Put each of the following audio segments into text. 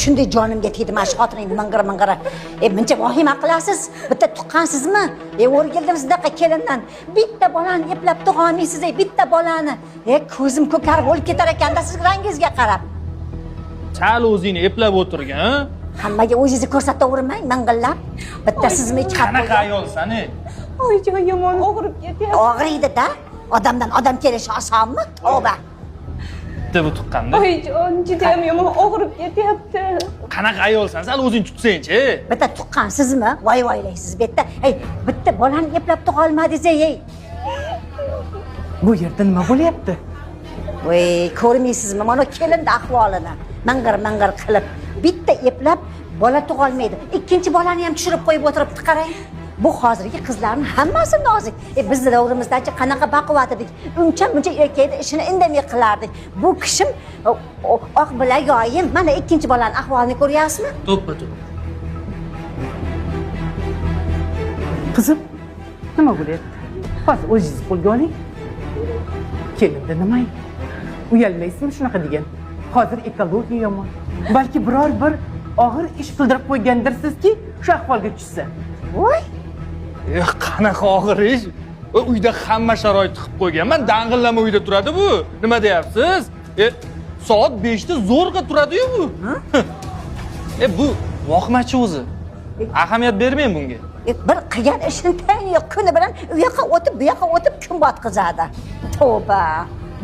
shunday jonimga tegdi mana shu xotiningni ming'ir. Muncha vahima qilasiz? Bitta tuqqansizmi? O'rgildim sizdaqa kelindan. Bitta bolani eplab tug'olmaysiz, bitta bolani. Ko'zim ko'karib bo'lib ketar ekanda siz rangingizga qarab. Chal o'zingni eplab o'tirgan, Hammaga o'zingizni ko'rsatavermang, ming'illab. Bitta sizmi chiqib qanaqa ayolsan, Oyijon yomon og'rib ketyapti. Og'riydi-da. Odamdan odam kelishi osonmi? Tavba. Bitta bu tuqqanda. Oyijon, juda ham yomon og'rib ketyapti. Qanaqa ayolsan? Sal o'zing tutsang-chi. Bitta tuqqansizmi? Voy-voylaysiz bitta. Bitta bolani eplab tug'olmadingiz, Bu yerda nima bo'lyapti? Voy, ko'rmaysizmi mana kelinning ahvolini? Ming'ir qilib, bitta eplab bola tug'olmaydi. Ikkinchi bolani ham tushirib qo'yib o'tiribdi, qarang. Bu hozirgi qizlarning hammasi nozik. Biz davrimizdachi qanaqa baquvvat edik. Uncha erkakning ishini indamay qilardik. Bu kishim oq bilak yoyim, mana ikkinchi bolaning ahvolini ko'ryapsizmi? To'ppa. Qizim, nima bo'lyapti? Hozir o'zingiz qo'lga oling. Kelinda nima? Uyalmaysizmi shunaqa degan? Hozir ekologiya yomon. Balki biror bir og'ir ish qildirib qo'ygandirsizki, shu ahvolga tushsa. Voy, Qanaqa og'ir ish? Uyda hamma sharoit qilib qo'yganman. Dang'illama uyda turadi bu. Nima deyapsiz? Soat 5 da zo'rg'a turadi-yu bu. Bu voqmachi o'zi. Ahamiyat bermang bunga. bir qilgan ishini tayini yo'q, kuni bilan u yoqqa o'tib, bu yoqqa o'tib kun botqizadi. Tavba.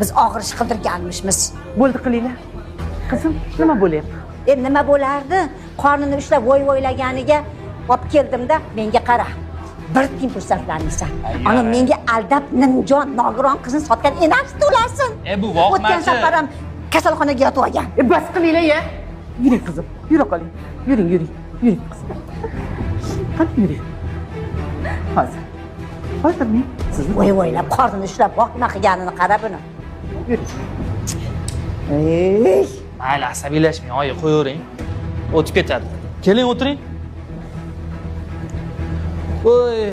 Biz og'ir ish qildirganmishmiz. Bo'ldi qilinglar. Qizim, nima bo'lyapti? Nima bo'lardi? Qornini ushlab voy-voylaganiga olib keldimda, menga qara. Bir tiyin pul sarflanmasa. Ana menga aldab nimjon nogiron qizni sotgan enasi to'lasin. Bu voqmachi. O'tgan safar ham kasalxonaga yotib olgan. Bas qilinglar-ya. Yuring qizim, yura qoling. Yuring. Yuring qizim. Qani yuring. Hozir men sizni Voy-voylab qornini ushlab vahima qilganini qara buni. yuring. Mayli, asabiylashmang, oyi, qo'yavering. O'tib ketadi. Keling, o'tiring. Voy.